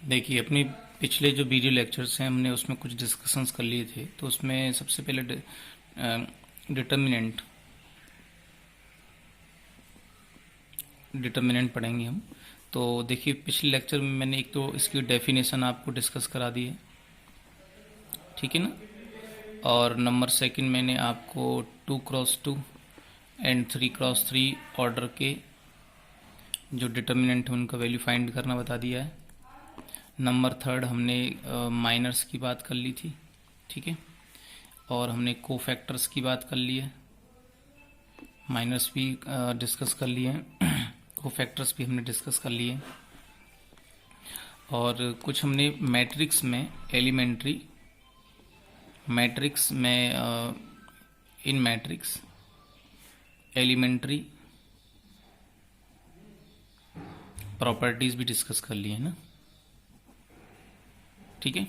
देखिए, अपनी पिछले जो वीडियो लेक्चर्स हैं हमने उसमें कुछ डिस्कशंस कर लिए थे। तो उसमें सबसे पहले डिटर्मिनेंट डिटर्मिनेंट पढ़ेंगे हम। तो देखिए, पिछले लेक्चर में मैंने एक तो इसकी डेफिनेशन आपको डिस्कस करा दी है, ठीक है ना। और नंबर सेकंड मैंने आपको 2x2 एंड 3x3 ऑर्डर के जो डिटर्मिनेंट है उनका वैल्यू फाइंड करना बता दिया है। नंबर थर्ड हमने माइनर्स की बात कर ली थी, ठीक है। और हमने कोफैक्टर्स की बात कर ली है, माइनर्स भी डिस्कस कर लिए हैं, कोफैक्टर्स भी हमने डिस्कस कर लिए। और कुछ हमने मैट्रिक्स में इन मैट्रिक्स एलिमेंट्री प्रॉपर्टीज भी डिस्कस कर लिए हैं ना, ठीक है।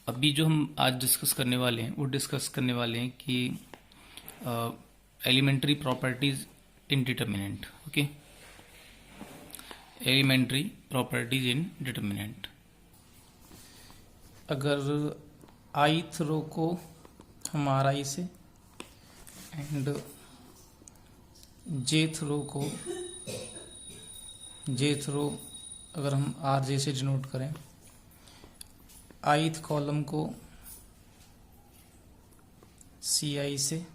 अभी जो हम आज डिस्कस करने वाले हैं वो डिस्कस करने वाले हैं कि elementary properties in determinant, okay. Elementary properties in determinant. अगर ith रो को हम RI से एंड jth रो अगर हम RJ से डिनोट करें, ith कॉलम को CI से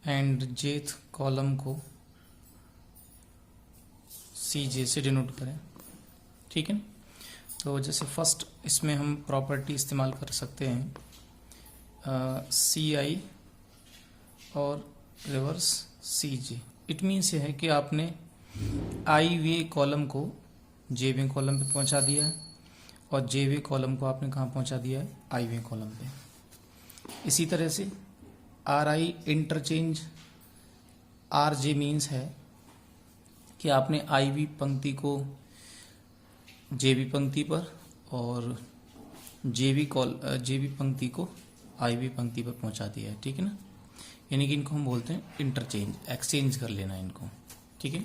एंड jth कॉलम को CJ से डिनोट करें, ठीक है। तो जैसे फर्स्ट इसमें हम प्रॉपर्टी इस्तेमाल कर सकते हैं CI और रिवर्स CJ। इट मीन्स ये है कि आपने I वे कॉलम को J वे कॉलम पे पहुंचा दिया है और J वे कॉलम को आपने कहाँ पहुंचा दिया है, I वे कॉलम पे। इसी तरह से RI इंटरचेंज RJ मीन्स है कि आपने I वी पंक्ति को J वी पंक्ति पर और J वी पंक्ति को I वी पंक्ति पर पहुंचा दिया है, ठीक है ना। यानी कि इनको हम बोलते हैं इंटरचेंज, एक्सचेंज कर लेना इनको, ठीक है।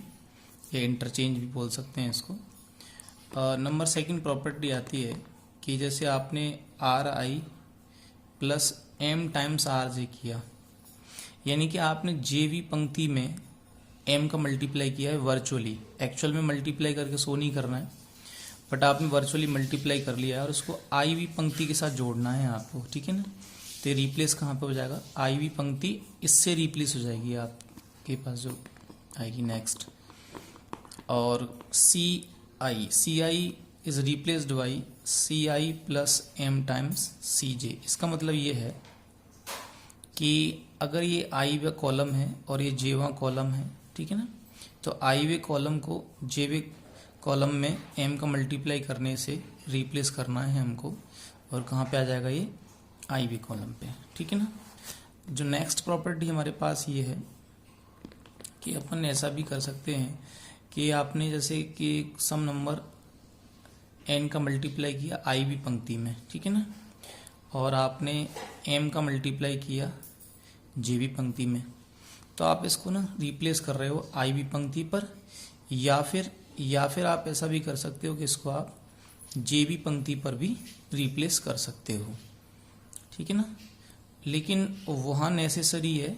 या इंटरचेंज भी बोल सकते हैं इसको। नंबर सेकंड प्रॉपर्टी आती है कि जैसे आपने RI plus M times RJ किया, यानी कि आपने J वी पंक्ति में M का मल्टीप्लाई किया है वर्चुअली। एक्चुअल में मल्टीप्लाई करके शो नहीं करना है, बट आपने वर्चुअली मल्टीप्लाई कर लिया है और उसको I वी पंक्ति के साथ जोड़ना है आपको, ठीक है ना। तो रिप्लेस कहाँ पे हो जाएगा, I वी पंक्ति इससे रिप्लेस हो जाएगी आपके पास जो आएगी नेक्स्ट। और CI is replaced by CI plus M times CJ। इसका मतलब ये है कि अगर ये I वे कॉलम है और ये J वा कॉलम है, ठीक है ना, तो I वे कॉलम को J वे कॉलम में M का मल्टीप्लाई करने से रिप्लेस करना है हमको, और कहाँ पे आ जाएगा ये, I वे कॉलम पे, ठीक है ना। जो नेक्स्ट प्रॉपर्टी हमारे पास ये है कि अपन ऐसा भी कर सकते हैं कि आपने जैसे कि सम नंबर n का मल्टीप्लाई किया I वी पंक्ति में, ठीक है ना, और आपने M का मल्टीप्लाई किया J वी पंक्ति में, तो आप इसको ना रिप्लेस कर रहे हो I वी पंक्ति पर, या फिर आप ऐसा भी कर सकते हो कि इसको आप J वी पंक्ति पर भी रिप्लेस कर सकते हो, ठीक है ना। लेकिन वहाँ नेसेसरी है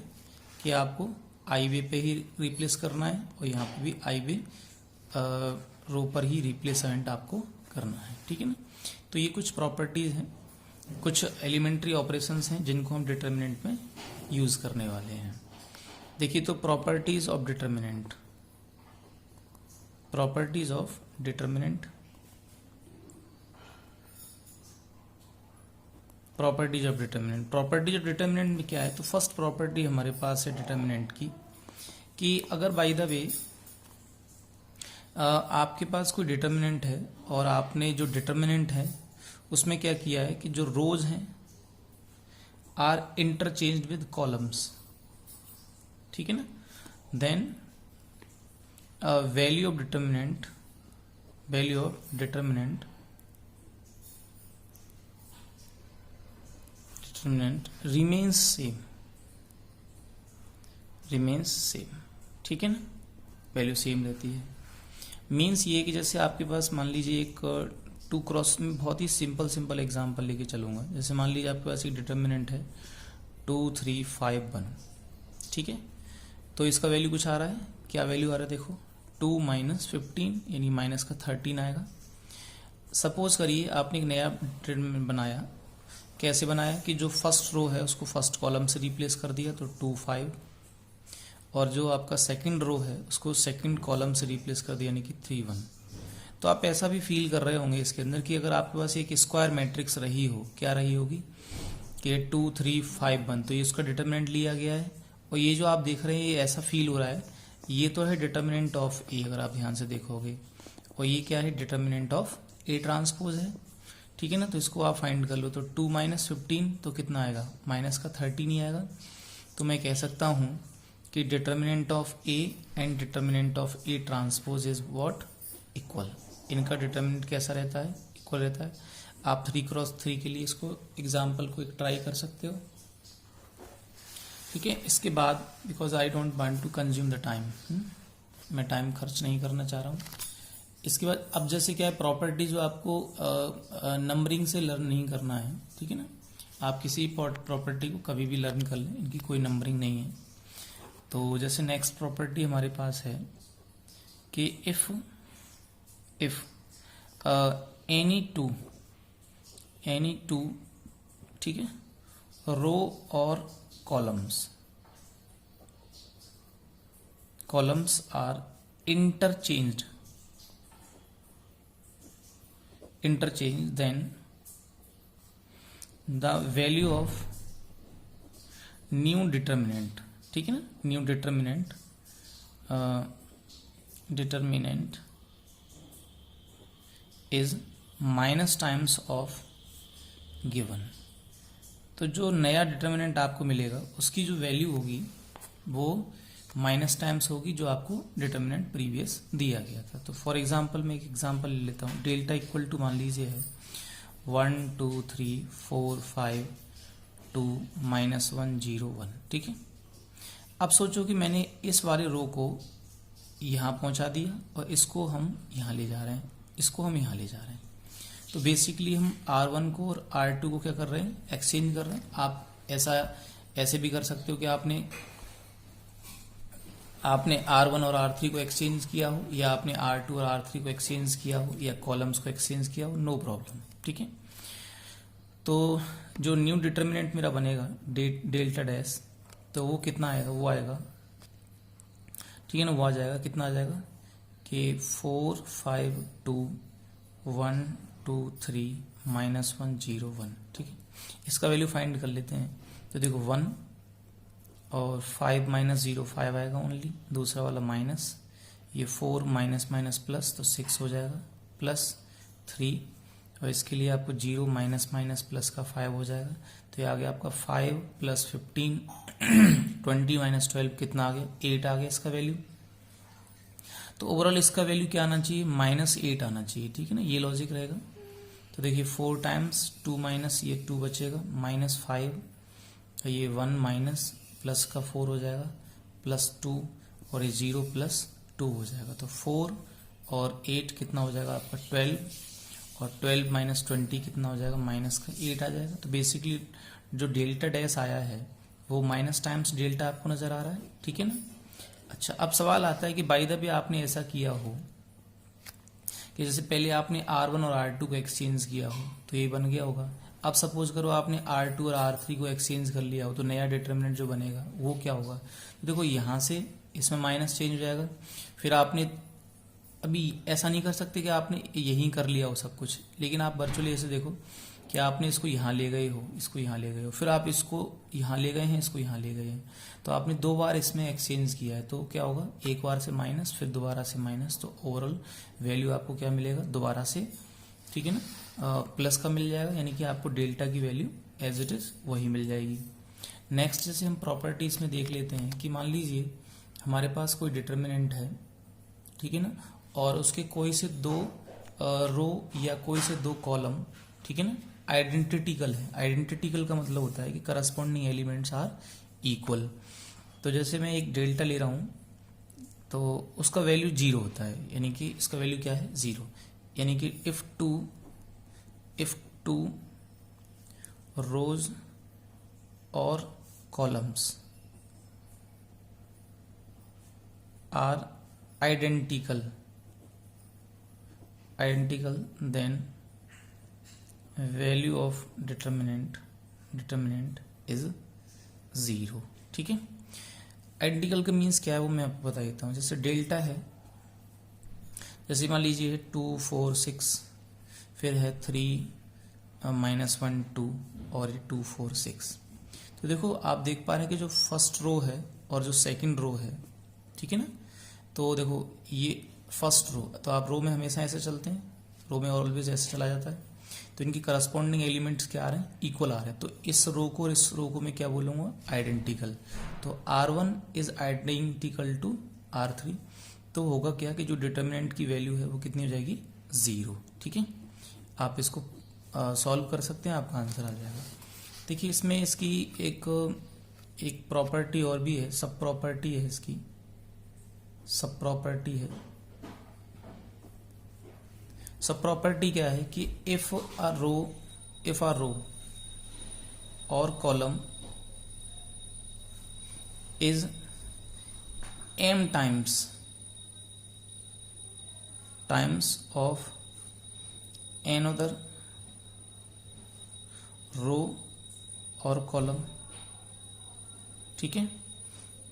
कि आपको I वे पे ही रिप्लेस करना है और यहाँ पे भी I वे रो पर ही रिप्लेसमेंट आपको करना है, ठीक है ना। तो ये कुछ प्रॉपर्टीज हैं, कुछ एलिमेंट्री ऑपरेशंस हैं जिनको हम डिटर्मिनेंट में यूज करने वाले हैं। देखिए, तो properties of determinant, properties of determinant में क्या है, तो फर्स्ट प्रॉपर्टी हमारे पास है डिटर्मिनेंट की कि अगर बाय द वे आपके पास कोई डिटर्मिनेंट है और आपने जो डिटर्मिनेंट है उसमें क्या किया है कि जो रोज हैं आर इंटरचेंज्ड विद कॉलम्स, ठीक है ना, then value of determinant remains same, ठीक है ना, वैल्यू सेम रहती है। मीन्स ये कि जैसे आपके पास मान लीजिए एक टू क्रॉस में बहुत ही सिंपल एग्जांपल लेके चलूंगा। जैसे मान लीजिए आपके पास एक डिटर्मिनेंट है 2 3 5 1, ठीक है। तो इसका वैल्यू कुछ आ रहा है, क्या वैल्यू आ रहा है देखो, 2 - 15 यानी माइनस का 13 आएगा। सपोज करिए आपने एक नया डिटर्मिनेंट बनाया, कैसे बनाया कि जो फर्स्ट रो है उसको फर्स्ट कॉलम से रिप्लेस कर दिया तो 2 5, और जो आपका सेकंड रो है उसको सेकंड कॉलम से रिप्लेस कर दिया यानी कि 3 1। तो आप ऐसा भी फील कर रहे होंगे इसके अंदर कि अगर आपके पास एक स्क्वायर मैट्रिक्स रही हो, क्या रही होगी कि 2 3 5 1, तो ये उसका डिटर्मिनेंट लिया गया है। और ये जो आप देख रहे हैं ये ऐसा फील हो रहा है, ये तो है डिटर्मिनेंट ऑफ ए, अगर आप ध्यान से देखोगे, और ये क्या है, डिटर्मिनेंट ऑफ ए ट्रांसपोज है, ठीक है ना। तो इसको आप फाइंड कर लो, तो 2 - 15 तो कितना आएगा, माइनस का 13 ही आएगा। तो मैं कह सकता हूं कि determinant of A and determinant of A transpose is what, equal. इनका डिटर्मिनेंट कैसा रहता है, इक्वल रहता है। आप 3x3 के लिए इसको एग्जाम्पल को एक ट्राई कर सकते हो, ठीक है। इसके बाद because I don't want to consume the time, मैं टाइम खर्च नहीं करना चाह रहा हूँ। इसके बाद अब जैसे क्या है, प्रॉपर्टी जो आपको नंबरिंग से लर्न नहीं करना है, ठीक है ना। आप किसी प्रॉपर्टी को कभी भी लर्न कर लें, इनकी कोई नंबरिंग नहीं है। तो जैसे नेक्स्ट प्रॉपर्टी हमारे पास है कि इफ एनी टू, ठीक है, रो और columns are interchange, then the value of new determinant, ठीक है ना, new determinant is minus times of given. तो जो नया डिटर्मिनेंट आपको मिलेगा उसकी जो वैल्यू होगी वो माइनस टाइम्स होगी जो आपको डिटर्मिनेंट प्रीवियस दिया गया था। तो फॉर एग्जांपल मैं एक एग्जांपल ले लेता हूँ। डेल्टा इक्वल टू मान लीजिए है 1 2 3 4 5 2 -1 0 1, ठीक है। अब सोचो कि मैंने इस वाले रो को यहाँ पहुँचा दिया और इसको हम यहाँ ले जा रहे हैं, इसको हम यहाँ ले जा रहे हैं। तो बेसिकली हम R1 को और R2 को क्या कर रहे हैं, एक्सचेंज कर रहे हैं। आप ऐसे भी कर सकते हो कि आपने R1 और R3 को एक्सचेंज किया हो, या आपने R2 और R3 को एक्सचेंज किया हो, या कॉलम्स को एक्सचेंज किया हो, नो प्रॉब्लम, ठीक है। तो जो न्यू डिटर्मिनेंट मेरा बनेगा डेल्टा डैश, तो वो कितना आएगा, वो आएगा, ठीक है ना, वो आ जाएगा, कितना आ जाएगा कि 4 5 2 1 2 3 -1 0 1, ठीक है। इसका वैल्यू फाइंड कर लेते हैं। तो देखो 1 और 5 - 0 5 आएगा ओनली, दूसरा वाला माइनस, ये 4 माइनस प्लस तो 6 हो जाएगा, प्लस 3, और इसके लिए आपको 0 माइनस प्लस का 5 हो जाएगा। तो ये आ गया आपका 5 + 15 20 - 12 कितना आ गया, 8 आ गया इसका वैल्यू। तो ओवरऑल इसका वैल्यू क्या आना चाहिए, -8 आना चाहिए, ठीक है ना, ये लॉजिक रहेगा। तो देखिए 4 टाइम्स 2 माइनस, ये 2 बचेगा, -5, ये 1 माइनस प्लस का 4 हो जाएगा, +2, और ये 0 + 2 हो जाएगा। तो 4 और 8 कितना हो जाएगा आपका 12, और 12 - 20 कितना हो जाएगा, -8 आ जाएगा। तो बेसिकली जो डेल्टा डैश आया है वो माइनस टाइम्स डेल्टा आपको नजर आ रहा है, ठीक है ना। अच्छा, अब सवाल आता है कि बाय द वे आपने ऐसा किया हो कि जैसे पहले आपने R1 और R2 को एक्सचेंज किया हो तो ये बन गया होगा। अब सपोज करो आपने R2 और R3 को एक्सचेंज कर लिया हो, तो नया डिटर्मिनेंट जो बनेगा वो क्या होगा। तो देखो यहाँ से इसमें माइनस चेंज हो जाएगा। फिर आपने अभी ऐसा नहीं कर सकते कि आपने यहीं कर लिया हो सब कुछ, लेकिन आप वर्चुअली ऐसे देखो कि आपने इसको यहाँ ले गए हो, इसको यहाँ ले गए हो, फिर आप इसको यहाँ ले गए हैं, इसको यहाँ ले गए हैं, तो आपने 2 बार इसमें एक्सचेंज किया है। तो क्या होगा, एक बार से माइनस, फिर दोबारा से माइनस, तो ओवरऑल वैल्यू आपको क्या मिलेगा, दोबारा से, ठीक है ना, प्लस का मिल जाएगा, यानी कि आपको डेल्टा की वैल्यू एज इट इज वही मिल जाएगी। नेक्स्ट जैसे हम प्रॉपर्टीज में देख लेते हैं कि मान लीजिए हमारे पास कोई डिटर्मिनेंट है, ठीक है ना, और उसके कोई से 2 रो या कोई से 2 कॉलम, ठीक है ना, आइडेंटिटिकल है। आइडेंटिटिकल का मतलब होता है कि करस्पॉन्डिंग एलिमेंट्स आर इक्वल। तो जैसे मैं एक डेल्टा ले रहा हूं तो उसका वैल्यू 0 होता है, यानी कि इसका वैल्यू क्या है, 0, यानी कि if 2 if two rows or columns are identical, then value of determinant is 0। ठीक है, आइडेंटिकल का मीन्स क्या है वो मैं आपको बता देता हूँ। जैसे डेल्टा है, जैसे मान लीजिए 2 4 6, फिर है 3 -1 2 और 2 4 6। तो देखो आप देख पा रहे हैं कि जो फर्स्ट रो है और जो सेकंड रो है, ठीक है ना, तो देखो ये फर्स्ट रो, तो आप रो में हमेशा ऐसे चलते हैं, रो में ऑलवेज ऐसे चला जाता है, तो इनकी करस्पॉन्डिंग एलिमेंट्स क्या आ रहे हैं, इक्वल आ रहे हैं। तो इस रो को और इस रो को मैं क्या बोलूंगा, आइडेंटिकल। तो R1 is identical to R3, तो होगा क्या कि जो डिटर्मिनेंट की वैल्यू है वो कितनी हो जाएगी, 0। ठीक है, आप इसको सॉल्व कर सकते हैं, आपका आंसर आ जाएगा। देखिए इसमें इसकी एक प्रॉपर्टी और भी है, सब प्रॉपर्टी है इसकी, सब प्रॉपर्टी है। सब प्रॉपर्टी क्या है कि इफ अ रो और column is m times of another row और कॉलम, ठीक है,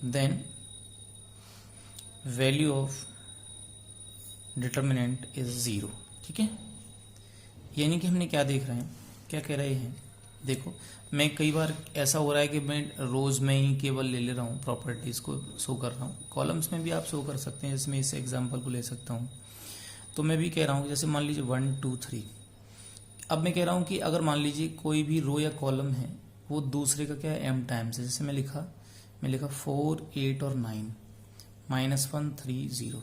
then value of determinant is 0। ठीक है, यानी कि हमने क्या देख रहे हैं, क्या कह रहे हैं, देखो मैं कई बार ऐसा हो रहा है कि मैं रोज में ही केवल ले रहा हूँ, प्रॉपर्टीज को शो कर रहा हूँ, कॉलम्स में भी आप शो कर सकते हैं, जिसमें इस एग्जांपल को ले सकता हूँ। तो मैं भी कह रहा हूँ जैसे मान लीजिए 1 2 3, अब मैं कह रहा हूँ कि अगर मान लीजिए कोई भी रो या कॉलम है वो दूसरे का क्या है, m टाइम्स है। जैसे मैं लिखा 4 8 और 9 -1 3 0।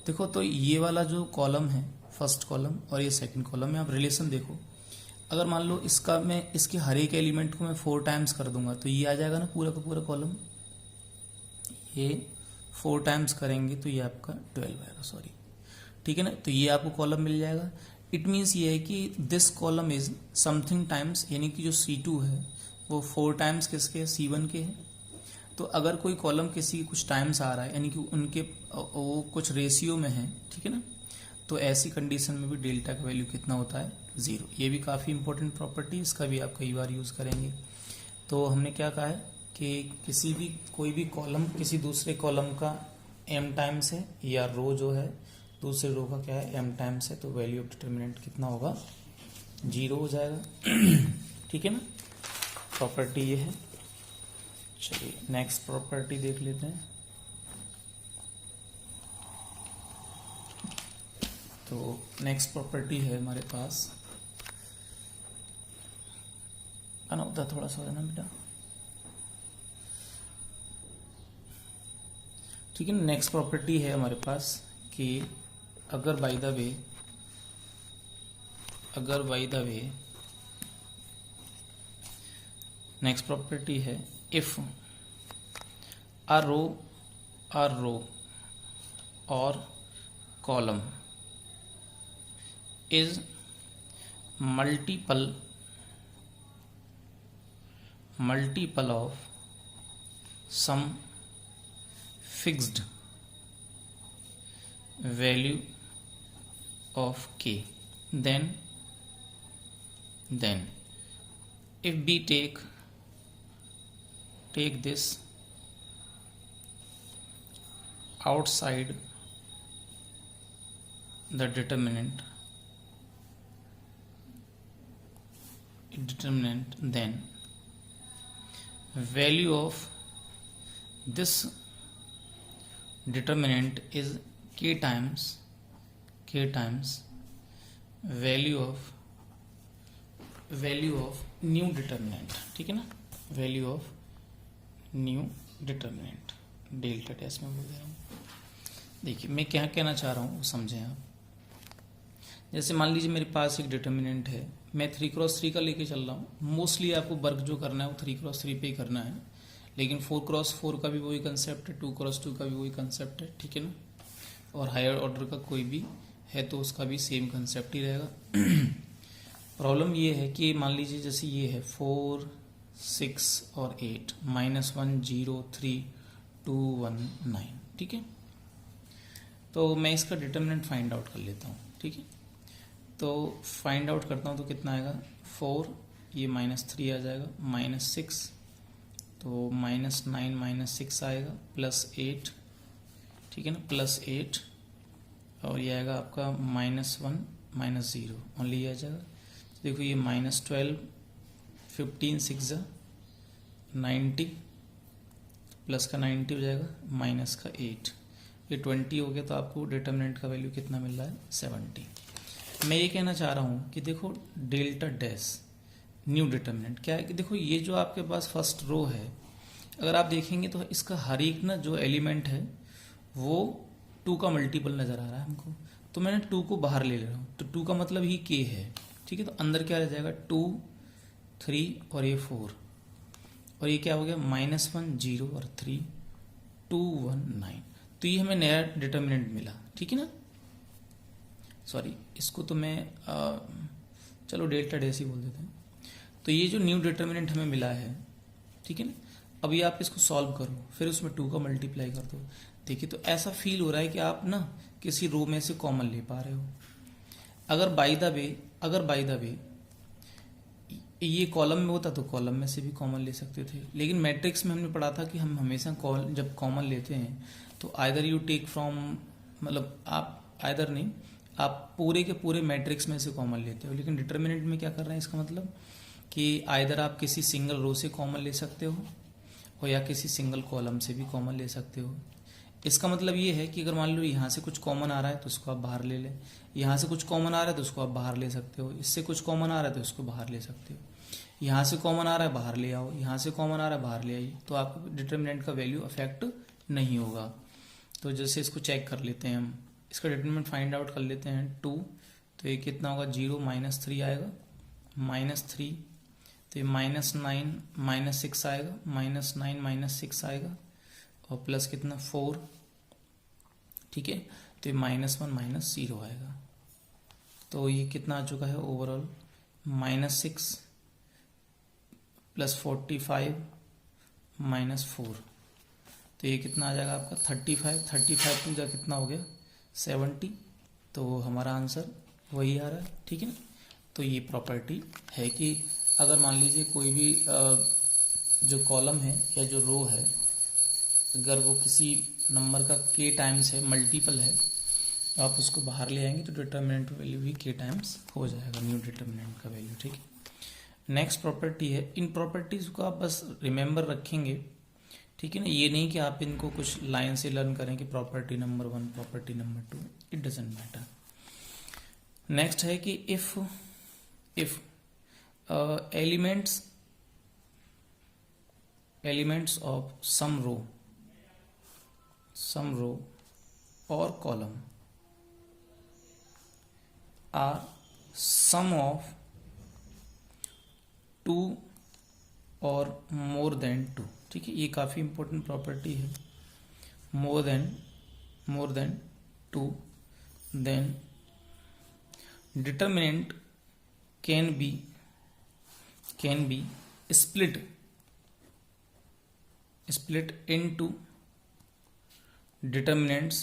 देखो तो ये वाला जो कॉलम है, फर्स्ट कॉलम और ये सेकंड कॉलम में आप रिलेशन देखो, अगर मान लो इसका मैं इसके हर एक एलिमेंट को मैं 4 टाइम्स कर दूंगा तो ये आ जाएगा ना पूरा का पूरा कॉलम, ये 4 टाइम्स करेंगे तो ये आपका 12 आएगा, सॉरी, ठीक है ना, तो ये आपको कॉलम मिल जाएगा। इट मीन्स ये है कि this column is something times, यानी कि जो C2 है वो 4 टाइम्स किसके, C1 के है। तो अगर कोई कॉलम किसी कुछ टाइम्स आ रहा है, यानी कि उनके वो कुछ रेशियो में है, ठीक है ना, तो ऐसी कंडीशन में भी डेल्टा का वैल्यू कितना होता है, 0। ये भी काफ़ी इंपॉर्टेंट प्रॉपर्टी, इसका भी आप कई बार यूज़ करेंगे। तो हमने क्या कहा है कि कोई भी कॉलम किसी दूसरे कॉलम का m टाइम्स है, या रो जो है दूसरे रो का क्या है, m टाइम्स है, तो वैल्यू ऑफ डिटर्मिनेंट कितना होगा, 0 हो जाएगा। ठीक है ना, प्रॉपर्टी ये है। चलिए नेक्स्ट प्रॉपर्टी देख लेते हैं। तो नेक्स्ट प्रॉपर्टी है हमारे पास, अनौता थोड़ा सा है ना बेटा, ठीक है। नेक्स्ट प्रॉपर्टी है हमारे पास कि अगर by the way next property है if a row or column is multiple of some fixed value of k, then if we take this outside the determinant, then value of this determinant is k times value of new determinant, ठीक है ना, value of new determinant, delta test में बोल रहा हूँ। देखिए मैं क्या कहना चाह रहा हूँ वो समझें आप। जैसे मान लीजिए मेरे पास एक डिटर्मिनेंट है, मैं 3x3 का लेके चल रहा हूँ। मोस्टली आपको वर्क जो करना है वो 3x3 पे ही करना है, लेकिन 4x4 का भी वही कंसेप्ट है, 2x2 का भी वही कंसेप्ट है, ठीक है ना, और हायर ऑर्डर का कोई भी है तो उसका भी सेम कंसेप्ट ही रहेगा। प्रॉब्लम ये है कि मान लीजिए जैसे ये है 4 6 और 8 -1 0 3 2 1 9, ठीक है। तो मैं इसका डिटर्मिनेंट फाइंड आउट कर लेता हूँ, ठीक है। तो फाइंड आउट करता हूँ तो कितना आएगा 4, ये -3 आ जाएगा, -6 तो -9 -6 आएगा, +8, ठीक है ना, +8 और ये आएगा आपका -1 -0 ओनली ये आ जाएगा। देखो ये -12 15 6 90 प्लस का 90 हो जाएगा, माइनस का 8, ये 20 हो गया। तो आपको डिटर्मिनेंट का वैल्यू कितना मिल रहा है 70। मैं ये कहना चाह रहा हूँ कि देखो डेल्टा डैश न्यू डिटर्मिनेंट क्या है कि देखो ये जो आपके पास फर्स्ट रो है, अगर आप देखेंगे तो इसका हर एक ना जो एलिमेंट है वो 2 का मल्टीपल नज़र आ रहा है हमको। तो मैंने 2 को बाहर ले रहा हूँ, तो 2 का मतलब ही k है, ठीक है। तो अंदर क्या रह जाएगा 2 3 और ये 4 और ये क्या हो गया -1 0 और 3 2 1 9। तो ये हमें नया डिटर्मिनेंट मिला, ठीक है ना। सॉरी, इसको तो मैं चलो डेल्टा डैश ही बोल देते हैं। तो ये जो न्यू डिटर्मिनेंट हमें मिला है, ठीक है ना। अभी आप इसको सॉल्व करो, फिर उसमें 2 का मल्टीप्लाई कर दो। देखिए तो ऐसा फील हो रहा है कि आप ना किसी रो में से कॉमन ले पा रहे हो। अगर बाय द वे ये कॉलम में होता तो कॉलम में से भी कॉमन ले सकते थे, लेकिन मैट्रिक्स में हमने पढ़ा था कि हम हमेशा जब कॉमन लेते हैं तो आइदर यू टेक फ्रॉम, मतलब आप आइदर नहीं, आप पूरे के पूरे मैट्रिक्स में से कॉमन लेते हो। लेकिन डिटर्मिनेंट में क्या कर रहे हैं, इसका मतलब कि आइदर आप किसी सिंगल रो से कॉमन ले सकते हो और या किसी सिंगल कॉलम से भी कॉमन ले सकते हो। इसका मतलब ये है कि अगर मान लो यहाँ से कुछ कॉमन आ रहा है तो उसको आप बाहर ले लें, यहाँ से कुछ कॉमन आ रहा है तो उसको आप बाहर ले सकते हो, इससे कुछ कॉमन आ रहा है तो उसको बाहर ले सकते हो, यहाँ से कॉमन आ रहा है बाहर ले आओ, यहाँ से कॉमन आ रहा है बाहर ले आइए, तो आपको डिटर्मिनेंट का वैल्यू अफेक्ट नहीं होगा। तो जैसे इसको चेक कर लेते हैं हम, इसका डिटर्मिनेंट फाइंड आउट कर लेते हैं 2, तो ये कितना होगा 0 -3 आएगा, -3 तो ये -9 -6 आएगा, -9 -6 आएगा और प्लस कितना 4, ठीक है। तो ये -1 -0 आएगा। तो ये कितना आ चुका है ओवरऑल -6 + 45 -4, तो ये कितना आ जाएगा आपका 35 टू जा कितना हो गया 70। तो हमारा आंसर वही आ रहा है, ठीक है ना। तो ये प्रॉपर्टी है कि अगर मान लीजिए कोई भी जो कॉलम है या जो रो है, अगर वो किसी नंबर का k टाइम्स है, मल्टीपल है, तो आप उसको बाहर ले आएंगे तो डिटर्मिनेंट वैल्यू भी k टाइम्स हो जाएगा, न्यू डिटर्मिनेंट का वैल्यू, ठीक है। नेक्स्ट प्रॉपर्टी है, इन प्रॉपर्टीज को आप बस रिमेंबर रखेंगे, ठीक है ना। ये नहीं कि आप इनको कुछ लाइन से लर्न करें कि property number 1 property number 2, it doesn't matter. Next है कि इफ एलिमेंट्स ऑफ सम रो और कॉलम आर सम ऑफ 2 और मोर देन 2, ठीक है। ये काफ़ी इंपॉर्टेंट प्रॉपर्टी है, more than 2, then determinant can be split into determinants,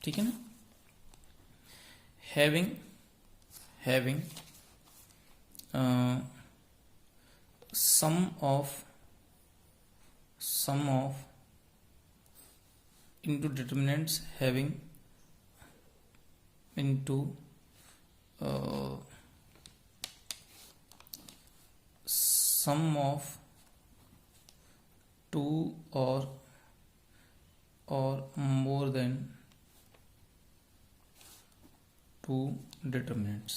ठीक है ना, having sum of into determinants having into sum of 2 or more than 2 determinants।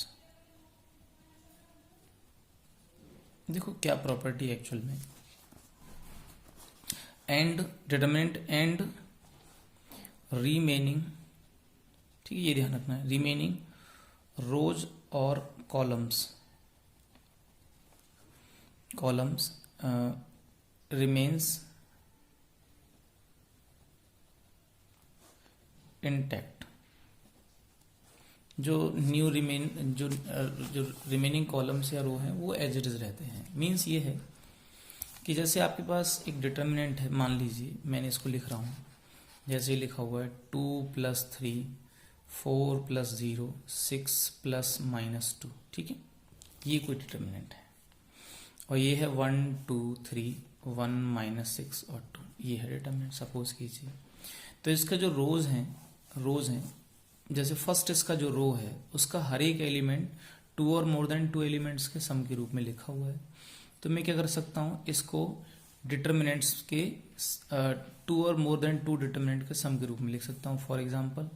देखो क्या प्रॉपर्टी एक्चुअल में, एंड डिटर्मिनेंट एंड रिमेनिंग, ठीक है, ये ध्यान रखना है, रिमेनिंग रोज और कॉलम्स remains intact, जो जो रिमेनिंग कॉलम्स या रो हैं वो एज इट इज रहते हैं। मीन्स ये है कि जैसे आपके पास एक डिटर्मिनेंट है, मान लीजिए मैं इसको लिख रहा हूँ, जैसे लिखा हुआ है 2+3 4+0 6+-2, ठीक है, ये कोई डिटर्मिनेंट है। और ये है 1 2 3 1 -6 और 2, ये है डिटर्मिनेंट सपोज कीजिए। तो इसका जो रोज हैं जैसे फर्स्ट इसका जो रो है उसका हर एक एलिमेंट 2 और मोर देन 2 एलिमेंट्स के सम के रूप में लिखा हुआ है। तो मैं क्या कर सकता हूँ, इसको डिटर्मिनेंट्स के 2 और मोर देन 2 डिटर्मिनेंट के सम के रूप में लिख सकता हूँ। फॉर एग्जांपल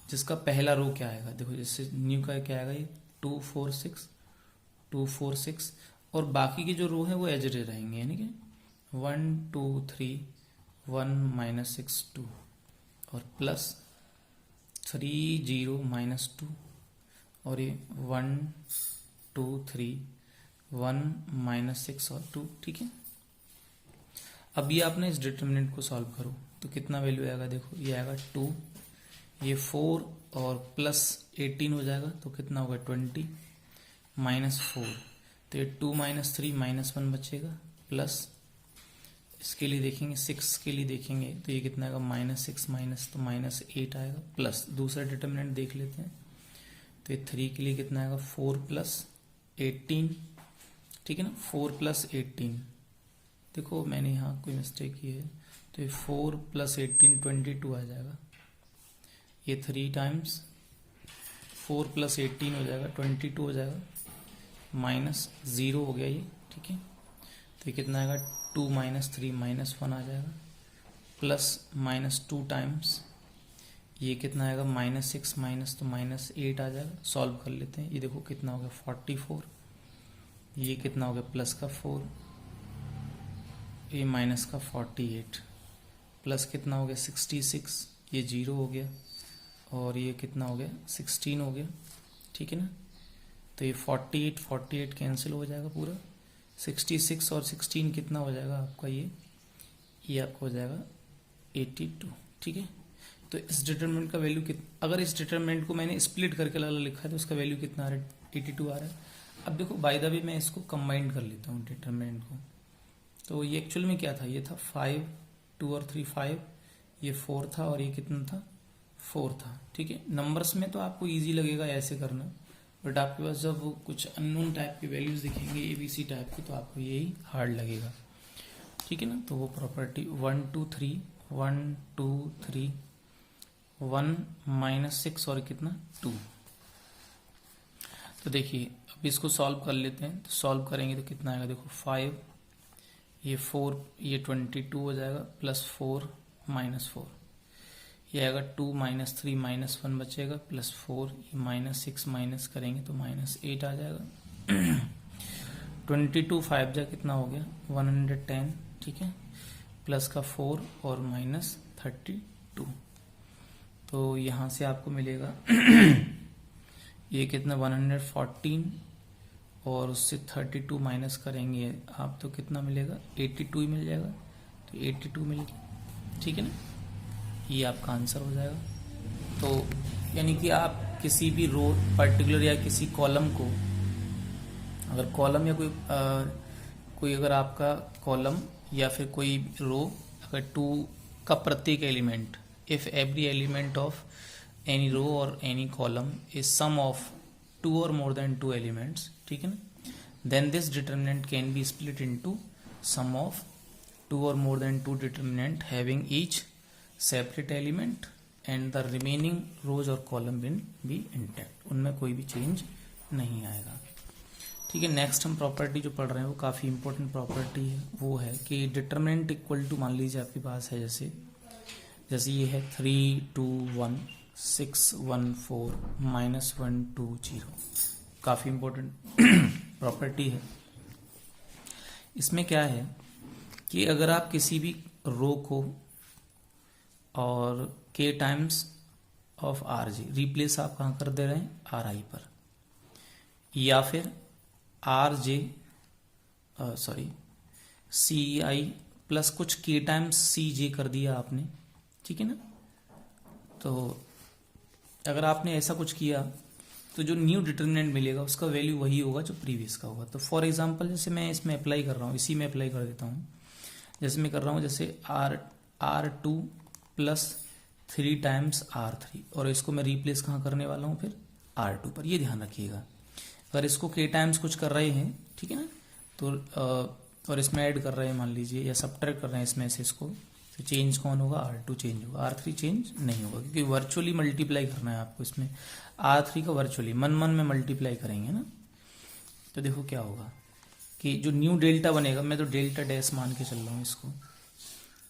जिसका पहला रो क्या आएगा, देखो जैसे न्यू का क्या आएगा, ये 2 4 6 और बाकी के जो रो है वो एज इट इज रहेंगे, यानी कि 1 2 3 1 -6 2 और प्लस 3 0 -2 और ये 1 2 3 1 -6 और 2, ठीक है। अब ये आपने इस डिटर्मिनेंट को सॉल्व करो तो कितना वैल्यू आएगा, देखो ये आएगा 2, ये 4 और प्लस 18 हो जाएगा तो कितना होगा 20 -4, तो ये 2 -3 -1 बचेगा, प्लस इसके लिए देखेंगे 6 के लिए देखेंगे तो ये कितना आएगा -6 माइनस तो -8 आएगा, प्लस दूसरा डिटर्मिनेंट देख लेते हैं तो ये 3 के लिए कितना आएगा 4 + 18, ठीक है ना, 4 + 18, देखो मैंने यहाँ कोई मिस्टेक की है तो ये 4 + 18 22 आ जाएगा, ये 3 टाइम्स 4 + 18 हो जाएगा 22 हो जाएगा, -0 हो गया ये, ठीक है। तो ये कितना आएगा 2 - 3 -1 आ जाएगा, प्लस -2 टाइम्स ये कितना आएगा -6 माइनस तो -8 आ जाएगा। सॉल्व कर लेते हैं, ये देखो कितना हो गया 44, ये कितना हो गया प्लस का 4, ये माइनस का 48, प्लस कितना हो गया 66, ये 0 हो गया और ये कितना हो गया 16 हो गया, ठीक है ना। तो ये 48 कैंसिल हो जाएगा पूरा, 66 और 16 कितना हो जाएगा आपका, ये आपका हो जाएगा 82, ठीक है। तो इस डिटरमिनेंट का वैल्यू अगर इस डिटरमिनेंट को मैंने स्प्लिट करके अलग लिखा है तो उसका वैल्यू कितना आ रहा है 82 आ रहा है। अब देखो बाय द वे मैं इसको कंबाइन कर लेता हूँ डिटरमिनेंट को, तो ये एक्चुअल में क्या था, ये था 5 2 और 3 5, ये 4 था और ये कितना था 4 था, ठीक है। नंबर्स में तो आपको ईजी लगेगा ऐसे करना, बट आपके पास जब कुछ अननोन टाइप की वैल्यूज दिखेंगे ABC टाइप की तो आपको यही हार्ड लगेगा, ठीक है ना। तो वो प्रॉपर्टी 1 2 3 1 2 3 1 -6 और कितना 2। तो देखिए अब इसको सॉल्व कर लेते हैं, तो सॉल्व करेंगे तो कितना आएगा, देखो 5 ये 4 ये 22 हो जाएगा, प्लस 4 -4 ये आएगा 2 -3 -1 बचेगा, प्लस 4 ये -6 माइनस करेंगे तो -8 आ जाएगा। 22 5 जा कितना हो गया 110, ठीक है, प्लस का 4 और -32, तो यहाँ से आपको मिलेगा ये कितना 114 और उससे 32 माइनस करेंगे आप तो कितना मिलेगा 82 ही मिल जाएगा, तो 82 मिल गया, ठीक है ना, ये आपका आंसर हो जाएगा। तो यानी कि आप किसी भी रो पर्टिकुलर या किसी कॉलम को, अगर कॉलम या कोई अगर आपका कॉलम या फिर कोई रो अगर 2 का प्रत्येक element, if every element of any row or any column is sum of 2 or more than 2 elements, ठीक है ना, then this determinant can be split into sum of 2 or more than 2 determinant having each separate element and the remaining rows or column will be intact, उनमें कोई भी change नहीं आएगा, ठीक है। नेक्स्ट हम प्रॉपर्टी जो पढ़ रहे हैं वो काफ़ी इंपॉर्टेंट प्रॉपर्टी है, वो है कि डिटरमिनेंट इक्वल टू, मान लीजिए आपके पास है जैसे ये है 3 2 1 6 1 4 -1 2 0, काफ़ी इंपॉर्टेंट प्रॉपर्टी है। इसमें क्या है कि अगर आप किसी भी रो को और k times of RJ replace आप कहाँ कर दे रहे हैं RI पर, या फिर RJ CI प्लस कुछ k टाइम्स CJ कर दिया आपने, ठीक है ना। तो अगर आपने ऐसा कुछ किया तो जो न्यू डिटर्मिनेंट मिलेगा उसका वैल्यू वही होगा जो प्रीवियस का होगा। तो फॉर एग्जांपल जैसे मैं इसमें अप्लाई कर रहा हूँ, इसी में अप्लाई कर देता हूँ। जैसे मैं कर रहा हूँ जैसे R2 प्लस 3 टाइम्स R3, और इसको मैं रिप्लेस कहाँ करने वाला हूँ फिर R2 पर। ये ध्यान रखिएगा, अगर इसको k टाइम्स कुछ कर रहे हैं, ठीक है ना, तो और इसमें ऐड कर रहे हैं मान लीजिए, या सब्ट्रैक्ट कर रहे हैं इसमें से इसको, तो चेंज कौन होगा, R2 चेंज होगा, R3 चेंज नहीं होगा, क्योंकि वर्चुअली मल्टीप्लाई करना है आपको इसमें। R3 का वर्चुअली मन में मल्टीप्लाई करेंगे ना, तो देखो क्या होगा कि जो न्यू डेल्टा बनेगा, मैं तो डेल्टा डैश मान के चल रहा हूँ इसको,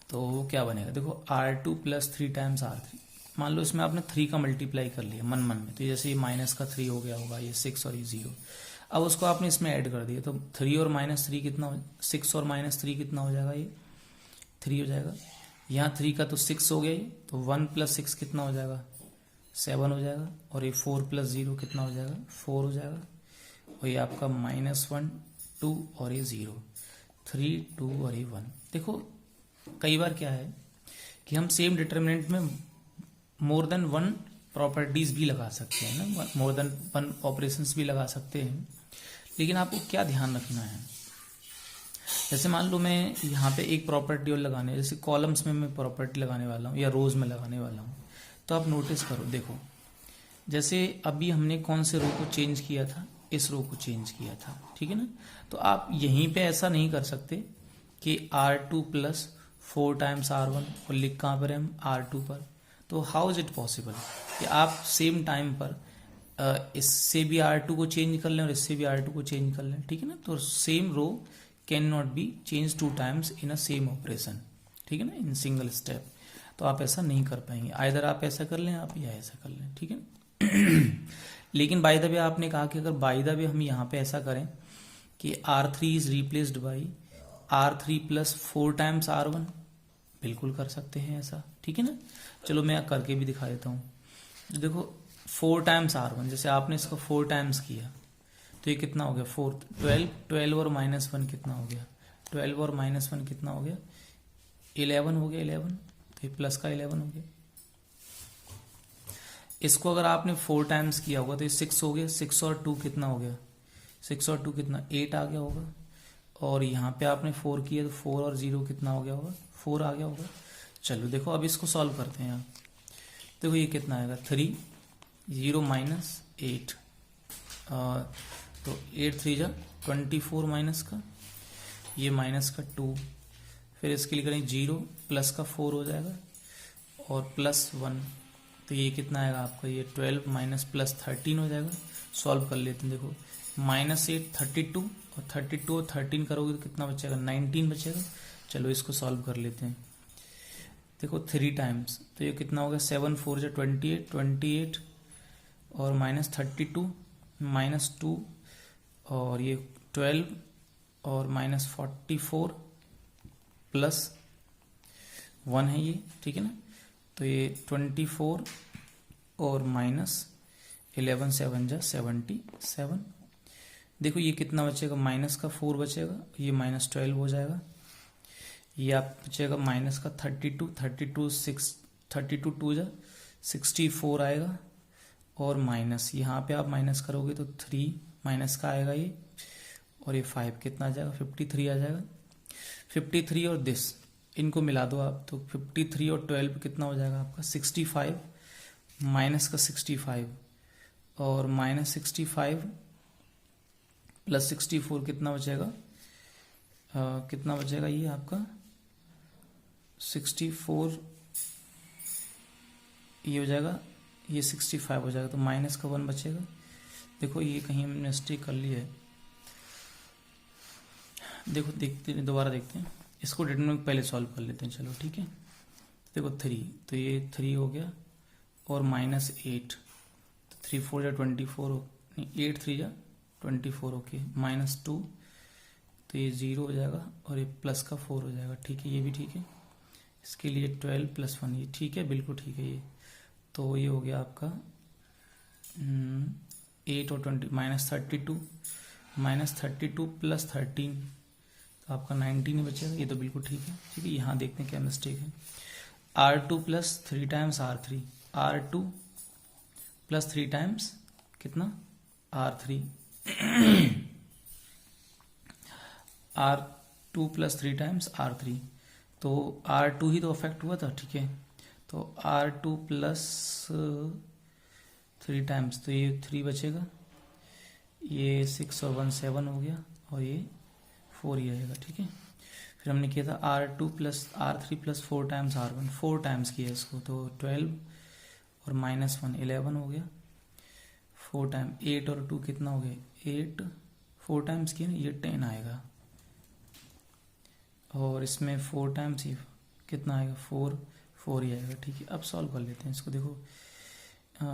तो वो क्या बनेगा, देखो R2 प्लस 3 टाइम्स R3। मान लो इसमें आपने 3 का मल्टीप्लाई कर लिया मन में, तो जैसे ये माइनस का 3 हो गया होगा, ये 6 और ये 0। अब उसको आपने इसमें ऐड कर दिया, तो 3 और माइनस 3 कितना, 6 और माइनस 3 कितना हो जाएगा, ये 3 हो जाएगा। यहाँ 3 का तो 6 हो गया, ये तो 1 प्लस 6 कितना हो जाएगा, 7 हो जाएगा। और ये 4 प्लस 0 कितना हो जाएगा, 4 हो जाएगा। और ये आपका -1 2 और ये 0, 3 2 और ये 1। देखो कई बार क्या है कि हम सेम डिटर्मिनेंट में मोर देन 1 प्रॉपर्टीज भी लगा सकते हैं ना, मोर देन 1 ऑपरेशंस भी लगा सकते हैं। लेकिन आपको क्या ध्यान रखना है, जैसे मान लो मैं यहाँ पे एक प्रॉपर्टी और लगाने, जैसे कॉलम्स में मैं प्रॉपर्टी लगाने वाला हूँ या रोज में लगाने वाला हूँ, तो आप नोटिस करो, देखो जैसे अभी हमने कौन से रो को चेंज किया था, इस रो को चेंज किया था, ठीक है ना। तो आप यहीं पे ऐसा नहीं कर सकते कि R2 प्लस 4 टाइम्स R1 और लिख कहाँ पर हम R2 पर। तो हाउ इज इट पॉसिबल कि आप सेम टाइम पर इससे भी R2 को चेंज कर लें और इससे भी R2 को चेंज कर लें, ठीक है ना। तो same row can not be change 2 times in a same operation, ठीक है ना, इन सिंगल स्टेप। तो आप ऐसा नहीं कर पाएंगे, आइदर आप ऐसा कर लें आप या ऐसा कर लें, ठीक है। लेकिन बाय द वे आपने कहा कि अगर बाय द वे हम यहाँ पे ऐसा करें कि R3 is replaced by R3 plus 4 times R1, बिल्कुल कर सकते हैं ऐसा, ठीक है ना। चलो मैं करके भी दिखा देता हूँ। देखो 4 टाइम्स R1, जैसे आपने इसको 4 टाइम्स किया तो ये कितना हो गया, 4 12 और -1 कितना हो गया, 12 और -1 कितना हो गया, 11 हो गया, 11, तो ये प्लस का 11 हो गया। इसको अगर आपने 4 टाइम्स किया होगा तो ये 6 हो गया, 6 और 2 कितना हो गया, 6 और 2 कितना, 8 आ गया होगा। और यहाँ पे आपने 4 किया तो 4 और 0 कितना हो गया होगा, 4 आ गया होगा। चलो देखो अब इसको सॉल्व करते हैं आप। देखो ये कितना आएगा, 3 0 -8, तो 8 3 जा 24 माइनस का, ये माइनस का 2, फिर इसके लिए करें 0 प्लस का 4 हो जाएगा और +1, तो ये कितना आएगा आपका, ये 12 माइनस प्लस 13 हो जाएगा। सॉल्व कर लेते हैं, देखो -8 32 और 32 और 13 करोगे तो कितना बचेगा, 19 बचेगा। चलो इसको सॉल्व कर लेते हैं। देखो 3 टाइम्स, तो ये कितना होगा, 7 4 जा 28, 28 और -32 -2 और ये 12 और -44 +1 है ये, ठीक है ना। तो ये 24 और -11 7 जा 77। देखो ये कितना बचेगा, माइनस का 4 बचेगा, ये -12 हो जाएगा। ये आप बचेगा माइनस का 32 32 2 जा 64 आएगा और माइनस यहाँ पे आप माइनस करोगे तो 3 माइनस का आएगा ये, और ये 5 कितना आ जाएगा, 53 आ जाएगा। 53 और दिस इनको मिला दो आप, तो 53 और 12 कितना हो जाएगा आपका 65, माइनस का 65 और -65 प्लस 64 कितना बचेगा, कितना बचेगा ये आपका 64, ये हो जाएगा, ये 65 हो जाएगा, तो माइनस का 1 बचेगा। देखो ये कहीं हमने मिस्टेक कर ली है, देखो देखते दोबारा देखते हैं इसको, डिटरमिनेंट पहले सॉल्व कर लेते हैं, चलो ठीक है। देखो 3, तो ये 3 हो गया और -8, तो 3 4 जा 24, नहीं 8 3 जा 24, ओके, -2, तो ये 0 हो जाएगा और ये प्लस का 4 हो जाएगा, ठीक है, ये भी ठीक है। इसके लिए 12 + 1, ये ठीक है, बिल्कुल ठीक है ये। तो ये हो गया आपका 8 और 20 -32 + 13, तो आपका 19 ही बचेगा, ये तो बिल्कुल ठीक है, ठीक है। यहाँ देखते हैं क्या मिस्टेक है। R2 + 3 times R3, R2 + 3 times कितना R3 R2 plus 3 times R3, तो R2 ही तो अफेक्ट हुआ था, ठीक है। तो R2 प्लस 3 टाइम्स, तो ये 3 बचेगा, ये 6 और 1 7 हो गया, और ये 4 ही आएगा, ठीक है। फिर हमने किया था R2 plus R3 plus 4 times R1, 4 times किया इसको, तो 12 और -1 11 हो गया। 4 टाइम 8 और 2 कितना हो गया 8, 4 टाइम्स किया ना, ये 10 आएगा। और इसमें 4 टाइम्स ही कितना आएगा 4 ही आएगा, ठीक है। अब सॉल्व कर लेते हैं इसको। देखो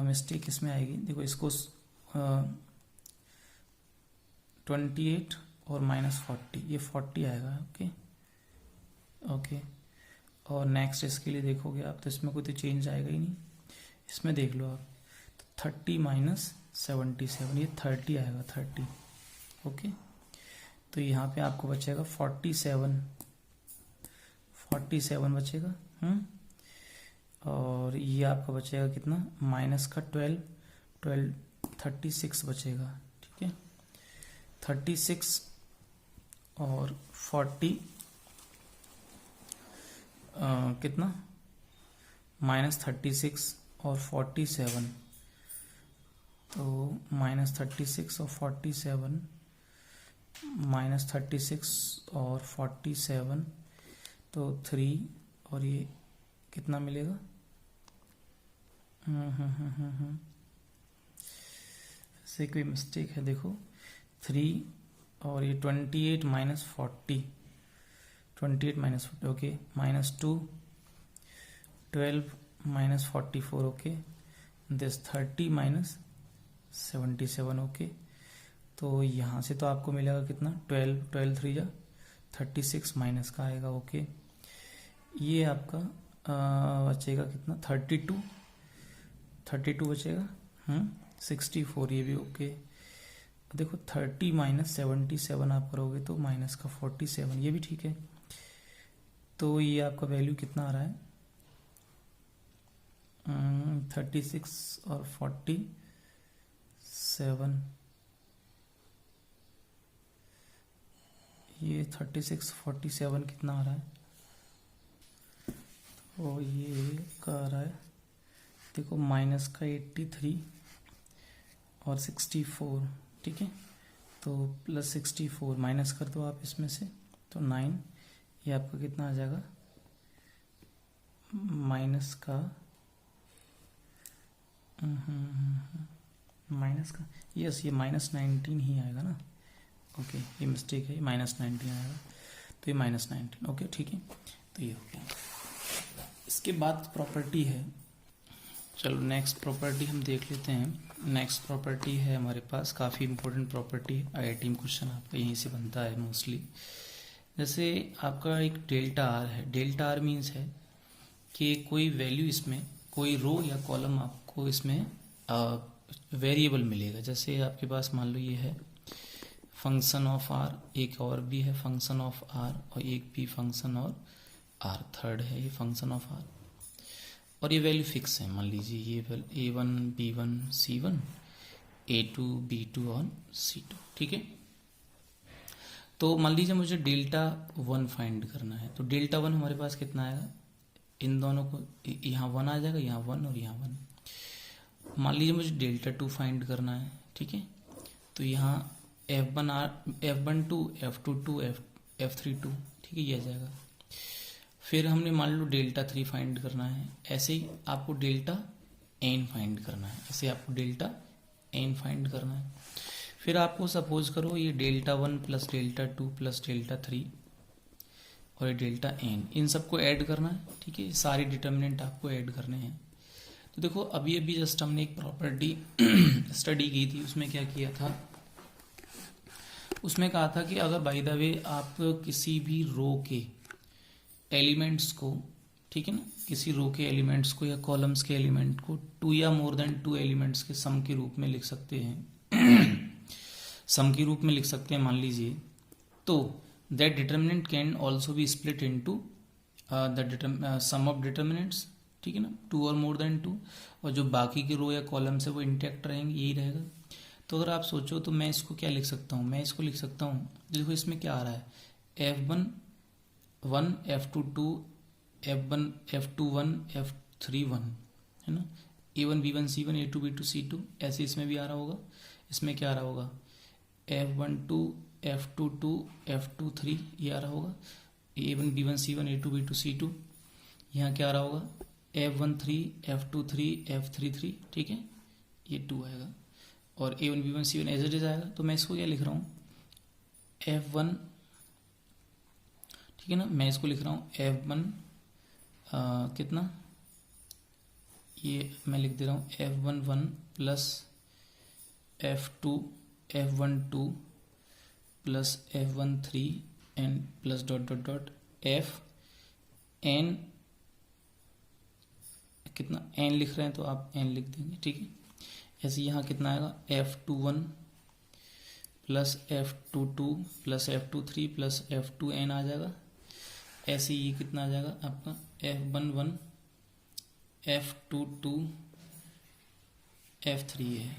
मिस्टेक इसमें आएगी, देखो इसको 28 और -40, ये 40 आएगा, ओके। और नेक्स्ट इसके लिए देखोगे आप, तो इसमें कोई तो चेंज आएगा ही नहीं। इसमें देख लो आप, तो 30 -77, ये 30 आएगा, 30, ओके। तो यहाँ पे आपको बचेगा 47 बचेगा, और ये आपका बचेगा कितना, माइनस का 12 36 बचेगा, ठीक है। 36 और 40 कितना, -36 और 47, तो -36 और 47, -36 और 47, तो 3, और ये कितना मिलेगा, से कोई मिस्टेक है, देखो 3 और ये 28 -40, 28 -40, ओके, -2 12 -44, ओके, दिस 30 -77, ओके। तो यहाँ से तो आपको मिलेगा कितना, 12 3 जा 36 माइनस का आएगा, ओके। ये आपका बचेगा कितना, 32 बचेगा, 64, ये भी ओके। देखो 30 -77 आप करोगे तो माइनस का 47, ये भी ठीक है। तो ये आपका वैल्यू कितना आ रहा है, 36 और 47, ये 36 47 कितना आ रहा है, तो ये का आ रहा है, देखो माइनस का 83 और 64, ठीक है। तो प्लस 64 माइनस कर दो आप इसमें से, तो 9, ये आपका कितना आ जाएगा, माइनस का यस, ये -19 ही आएगा ना, ओके, ये मिस्टेक है, -19 आएगा, तो ये -19, ओके, ठीक है। तो ये हो गया। इसके बाद प्रॉपर्टी है, चलो नेक्स्ट प्रॉपर्टी हम देख लेते हैं। नेक्स्ट प्रॉपर्टी है हमारे पास, काफ़ी इंपॉर्टेंट प्रॉपर्टी, IIT में क्वेश्चन आपका यहीं से बनता है मोस्टली। जैसे आपका एक डेल्टा आर है, डेल्टा आर मीन्स है कि कोई वैल्यू इसमें, कोई रो या कॉलम आपको इसमें वेरिएबल मिलेगा। जैसे आपके पास मान लो ये है फंक्शन ऑफ आर, एक और भी है फंक्शन ऑफ आर, और एक भी फंक्शन और आर, थर्ड है ये फंक्शन ऑफ आर, और ये वैल्यू फिक्स है। मान लीजिए ये A1 B1 C1, A2 B2 और C2, ठीक है। तो मान लीजिए मुझे डेल्टा 1 फाइंड करना है, तो डेल्टा 1 हमारे पास कितना आएगा, इन दोनों को यहाँ 1 आ जाएगा, यहाँ 1 और यहाँ 1। मान लीजिए मुझे डेल्टा 2 फाइंड करना है, ठीक है। तो यहाँ F12 F22 F32, ठीक है, ये आ जाएगा। फिर हमने मान लो डेल्टा 3 फाइंड करना है, ऐसे ही आपको डेल्टा n फाइंड करना है, ऐसे आपको डेल्टा n फाइंड करना है। फिर आपको सपोज करो ये delta 1 plus delta 2 plus delta 3 और ये डेल्टा n, इन सबको ऐड करना है, ठीक है। सारी डिटर्मिनेंट आपको ऐड करने हैं। तो देखो अभी जस्ट हमने एक प्रॉपर्टी स्टडी की थी, उसमें क्या किया था, उसमें कहा था कि अगर बाय द वे आप किसी भी रो के एलिमेंट्स को, ठीक है ना, किसी रो के एलिमेंट्स को या कॉलम्स के एलिमेंट को 2 या मोर देन 2 एलिमेंट्स के सम के रूप में लिख सकते हैं सम के रूप में लिख सकते हैं मान लीजिए, तो that determinant can also be split into the sum of determinants, ठीक है ना, 2 और मोर देन 2, और जो बाकी के रो या कॉलम्स है वो इंटैक्ट रहेंगे, यही रहेगा। तो अगर आप सोचो तो मैं इसको क्या लिख सकता हूँ, मैं इसको लिख सकता हूँ, देखो इसमें क्या आ रहा है, F1 1, F2 2, F1 F2 1, F3 1, है ना, A1 B1 C1 A2 B2 C2, ऐसे इसमें भी आ रहा होगा। इसमें क्या आ रहा होगा, F1 2, F2 2, F2 3, ये आ रहा होगा। A1 B1 C1 A2 B2 C2, यहाँ क्या आ रहा होगा, F1 3, F2 3, F3 3, ठीक है, ये 2 आएगा। और A1 B1 C1 as it is आएगा। तो मैं इसको क्या लिख रहा हूँ, F1, ठीक है ना, मैं इसको लिख रहा हूँ F1 कितना, ये मैं लिख दे रहा हूँ F1 1 प्लस F2 F1 2 प्लस F1 3 n plus dot dot dot F n, कितना n लिख रहे हैं तो आप n लिख देंगे, ठीक है। ऐसे यहाँ कितना आएगा, F21 plus F22 plus F23 plus F2n आ जाएगा। ऐसे ये कितना आ जाएगा आपका, F11 F22 F3 है,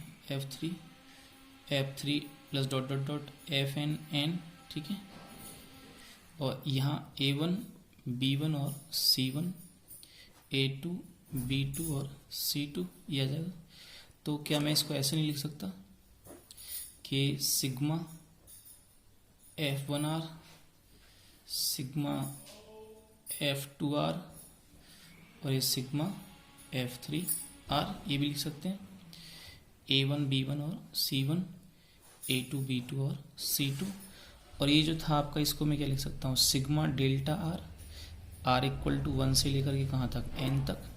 F3 plus dot dot dot Fn, ठीक है। और यहाँ A1 B1 और C1 A2 B2 और C2 ये आ जाएगा। तो क्या मैं इसको ऐसे नहीं लिख सकता कि सिग्मा F1R सिग्मा F2R और ये सिग्मा F3R, ये भी लिख सकते हैं। A1 B1 और C1 A2 B2 और C2। और ये जो था आपका, इसको मैं क्या लिख सकता हूँ, sigma delta R equal to 1 से लेकर के कहाँ तक, n तक।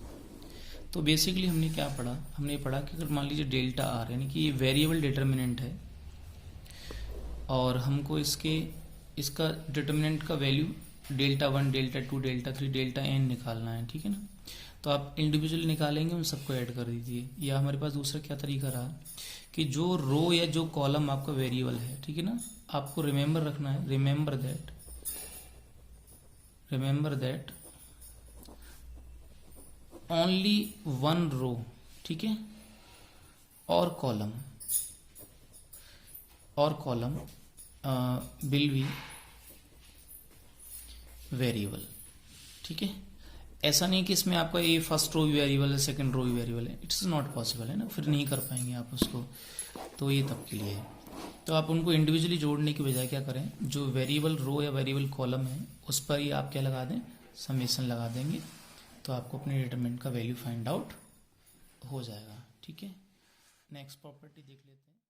तो बेसिकली हमने क्या पढ़ा, हमने पढ़ा कि अगर मान लीजिए डेल्टा R यानी कि ये वेरिएबल डिटर्मिनेंट है और हमको इसका डिटर्मिनेंट का value delta 1 delta 2 delta 3 delta n निकालना है, ठीक है ना। तो आप इंडिविजुअल निकालेंगे, उन सबको ऐड कर दीजिए। या हमारे पास दूसरा क्या तरीका रहा कि जो रो या जो कॉलम आपका वेरिएबल है, ठीक है ना, आपको रिमेंबर रखना है, remember that only one row, ठीक है, और कॉलम विल बी वेरिएबल, ठीक है। ऐसा नहीं कि इसमें आपका ये फर्स्ट रो भी वेरिएबल है सेकंड रो भी वेरिएबल है, इट्स नॉट पॉसिबल, है ना, फिर नहीं कर पाएंगे आप उसको। तो ये तब के लिए है। तो आप उनको इंडिविजुअली जोड़ने की बजाय क्या करें, जो वेरिएबल रो या वेरिएबल कॉलम है उस पर ही आप क्या लगा दें, समेशन लगा देंगे, तो आपको अपने डिटरमिनेंट का वैल्यू फाइंड आउट हो जाएगा, ठीक है। नेक्स्ट प्रॉपर्टी देख लेते हैं।